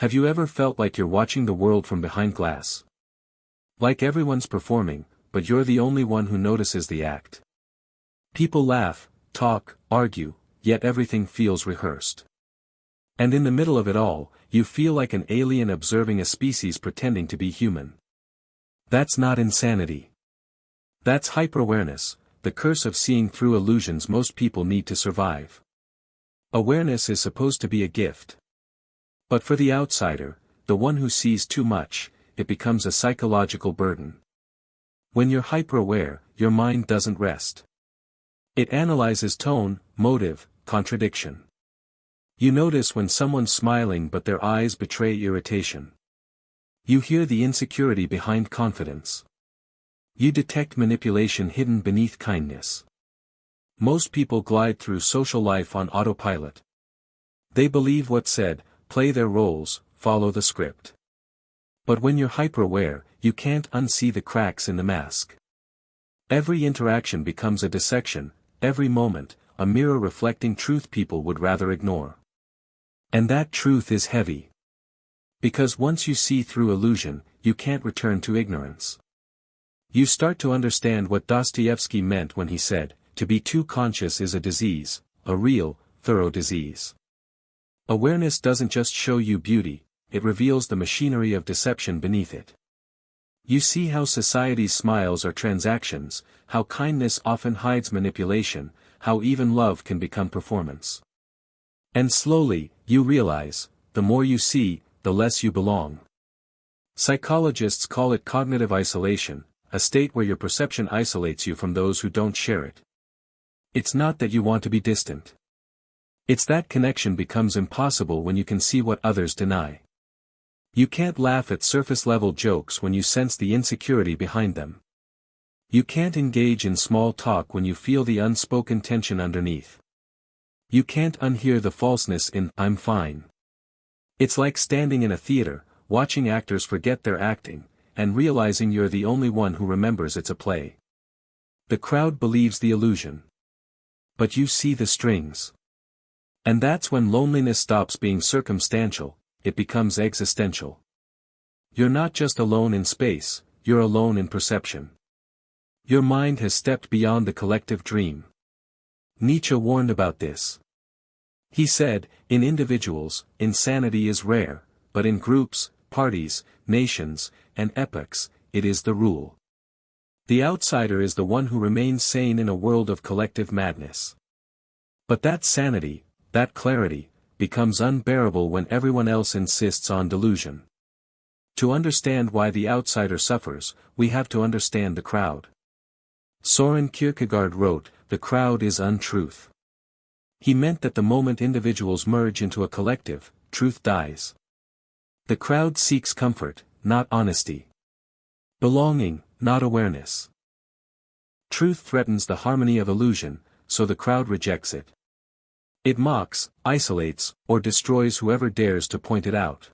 Have you ever felt like you're watching the world from behind glass? Like everyone's performing, but you're the only one who notices the act. People laugh, talk, argue, yet everything feels rehearsed. And in the middle of it all, you feel like an alien observing a species pretending to be human. That's not insanity. That's hyperawareness, the curse of seeing through illusions most people need to survive. Awareness is supposed to be a gift. But for the outsider, the one who sees too much, it becomes a psychological burden. When you're hyper-aware, your mind doesn't rest. It analyzes tone, motive, contradiction. You notice when someone's smiling but their eyes betray irritation. You hear the insecurity behind confidence. You detect manipulation hidden beneath kindness. Most people glide through social life on autopilot. They believe what's said, play their roles, follow the script. But when you're hyper-aware, you can't unsee the cracks in the mask. Every interaction becomes a dissection, every moment, a mirror reflecting truth people would rather ignore. And that truth is heavy. Because once you see through illusion, you can't return to ignorance. You start to understand what Dostoevsky meant when he said, to be too conscious is a disease, a real, thorough disease. Awareness doesn't just show you beauty, it reveals the machinery of deception beneath it. You see how society's smiles are transactions, how kindness often hides manipulation, how even love can become performance. And slowly, you realize, the more you see, the less you belong. Psychologists call it cognitive isolation, a state where your perception isolates you from those who don't share it. It's not that you want to be distant. It's that connection becomes impossible when you can see what others deny. You can't laugh at surface-level jokes when you sense the insecurity behind them. You can't engage in small talk when you feel the unspoken tension underneath. You can't unhear the falseness in "I'm fine." It's like standing in a theater, watching actors forget they're acting, and realizing you're the only one who remembers it's a play. The crowd believes the illusion. But you see the strings. And that's when loneliness stops being circumstantial, it becomes existential. You're not just alone in space, you're alone in perception. Your mind has stepped beyond the collective dream. Nietzsche warned about this. He said, in individuals, insanity is rare, but in groups, parties, nations, and epochs, it is the rule. The outsider is the one who remains sane in a world of collective madness. But that sanity, that clarity, becomes unbearable when everyone else insists on delusion. To understand why the outsider suffers, we have to understand the crowd. Soren Kierkegaard wrote, "The crowd is untruth." He meant that the moment individuals merge into a collective, truth dies. The crowd seeks comfort, not honesty. Belonging, not awareness. Truth threatens the harmony of illusion, so the crowd rejects it. It mocks, isolates, or destroys whoever dares to point it out.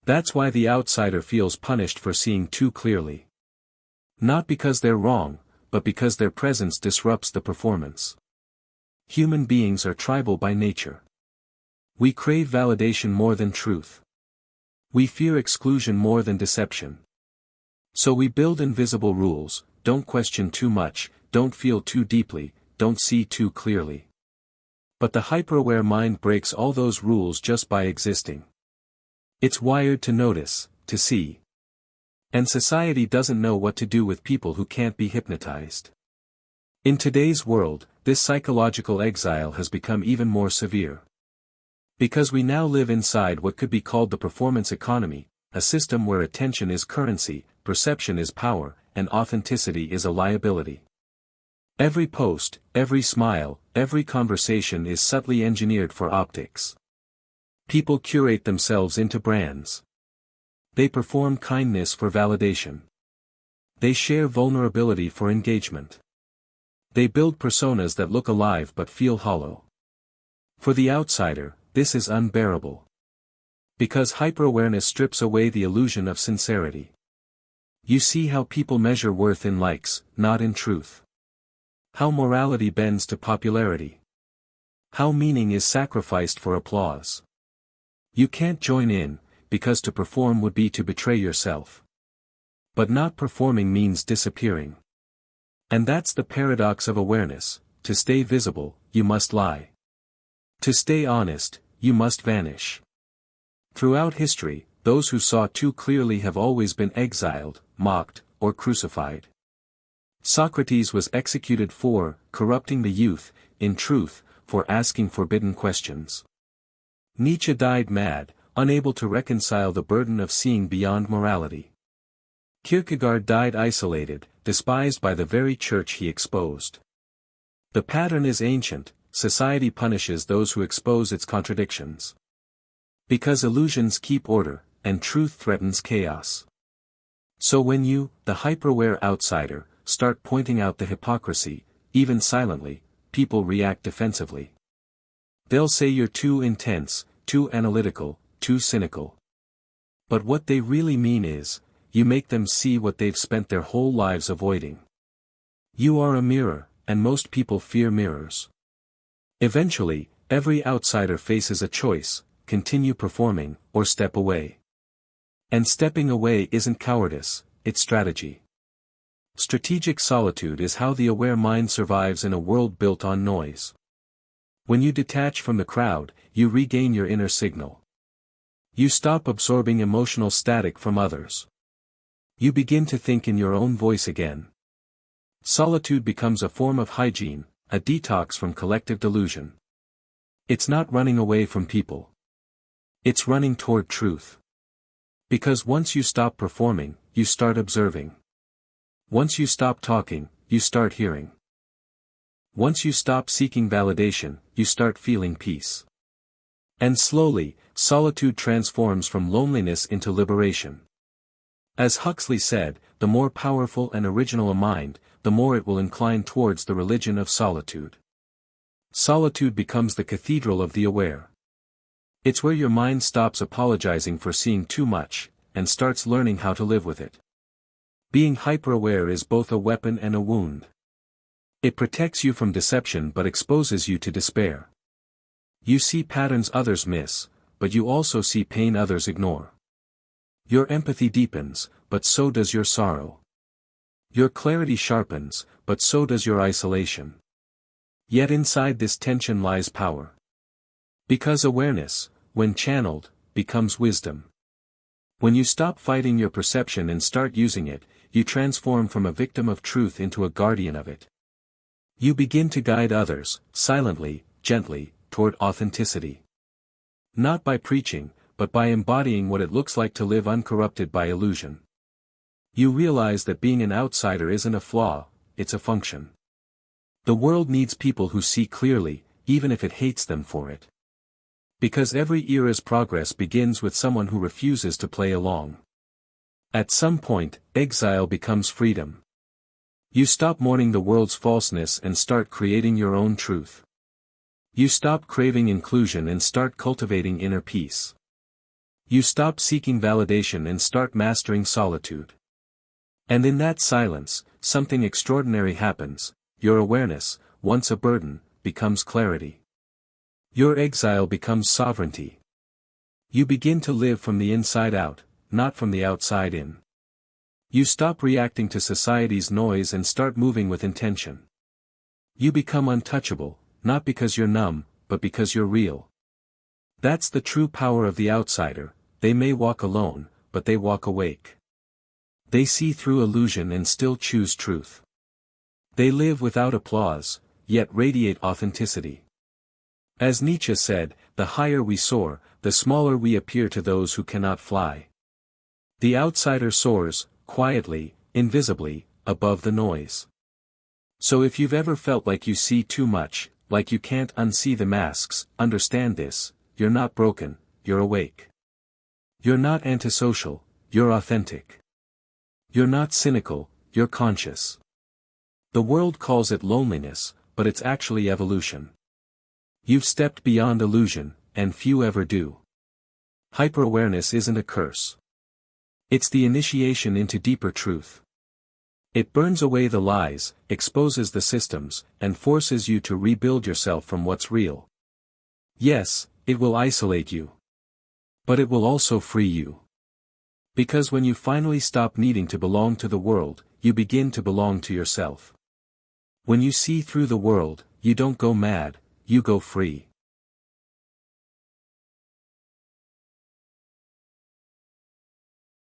That's why the outsider feels punished for seeing too clearly. Not because they're wrong, but because their presence disrupts the performance. Human beings are tribal by nature. We crave validation more than truth. We fear exclusion more than deception. So we build invisible rules: don't question too much, don't feel too deeply, don't see too clearly. But the hyper-aware mind breaks all those rules just by existing. It's wired to notice, to see. And society doesn't know what to do with people who can't be hypnotized. In today's world, this psychological exile has become even more severe. Because we now live inside what could be called the performance economy, a system where attention is currency, perception is power, and authenticity is a liability. Every post, every smile, every conversation is subtly engineered for optics. People curate themselves into brands. They perform kindness for validation. They share vulnerability for engagement. They build personas that look alive but feel hollow. For the outsider, this is unbearable. Because hyperawareness strips away the illusion of sincerity. You see how people measure worth in likes, not in truth. How morality bends to popularity. How meaning is sacrificed for applause. You can't join in, because to perform would be to betray yourself. But not performing means disappearing. And that's the paradox of awareness: to stay visible, you must lie. To stay honest, you must vanish. Throughout history, those who saw too clearly have always been exiled, mocked, or crucified. Socrates was executed for corrupting the youth, in truth, for asking forbidden questions. Nietzsche died mad, unable to reconcile the burden of seeing beyond morality. Kierkegaard died isolated, despised by the very church he exposed. The pattern is ancient: society punishes those who expose its contradictions. Because illusions keep order, and truth threatens chaos. So when you, the hyper-aware outsider, start pointing out the hypocrisy, even silently, people react defensively. They'll say you're too intense, too analytical, too cynical. But what they really mean is, you make them see what they've spent their whole lives avoiding. You are a mirror, and most people fear mirrors. Eventually, every outsider faces a choice: continue performing, or step away. And stepping away isn't cowardice, it's strategy. Strategic solitude is how the aware mind survives in a world built on noise. When you detach from the crowd, you regain your inner signal. You stop absorbing emotional static from others. You begin to think in your own voice again. Solitude becomes a form of hygiene, a detox from collective delusion. It's not running away from people. It's running toward truth. Because once you stop performing, you start observing. Once you stop talking, you start hearing. Once you stop seeking validation, you start feeling peace. And slowly, solitude transforms from loneliness into liberation. As Huxley said, the more powerful and original a mind, the more it will incline towards the religion of solitude. Solitude becomes the cathedral of the aware. It's where your mind stops apologizing for seeing too much, and starts learning how to live with it. Being hyper-aware is both a weapon and a wound. It protects you from deception but exposes you to despair. You see patterns others miss, but you also see pain others ignore. Your empathy deepens, but so does your sorrow. Your clarity sharpens, but so does your isolation. Yet inside this tension lies power. Because awareness, when channeled, becomes wisdom. When you stop fighting your perception and start using it, you transform from a victim of truth into a guardian of it. You begin to guide others, silently, gently, toward authenticity. Not by preaching, but by embodying what it looks like to live uncorrupted by illusion. You realize that being an outsider isn't a flaw, it's a function. The world needs people who see clearly, even if it hates them for it. Because every era's progress begins with someone who refuses to play along. At some point, exile becomes freedom. You stop mourning the world's falseness and start creating your own truth. You stop craving inclusion and start cultivating inner peace. You stop seeking validation and start mastering solitude. And in that silence, something extraordinary happens: your awareness, once a burden, becomes clarity. Your exile becomes sovereignty. You begin to live from the inside out, not from the outside in. You stop reacting to society's noise and start moving with intention. You become untouchable, not because you're numb, but because you're real. That's the true power of the outsider. They may walk alone, but they walk awake. They see through illusion and still choose truth. They live without applause, yet radiate authenticity. As Nietzsche said, the higher we soar, the smaller we appear to those who cannot fly. The outsider soars, quietly, invisibly, above the noise. So if you've ever felt like you see too much, like you can't unsee the masks, understand this: you're not broken, you're awake. You're not antisocial, you're authentic. You're not cynical, you're conscious. The world calls it loneliness, but it's actually evolution. You've stepped beyond illusion, and few ever do. Hyper-awareness isn't a curse. It's the initiation into deeper truth. It burns away the lies, exposes the systems, and forces you to rebuild yourself from what's real. Yes, it will isolate you. But it will also free you. Because when you finally stop needing to belong to the world, you begin to belong to yourself. When you see through the world, you don't go mad, you go free.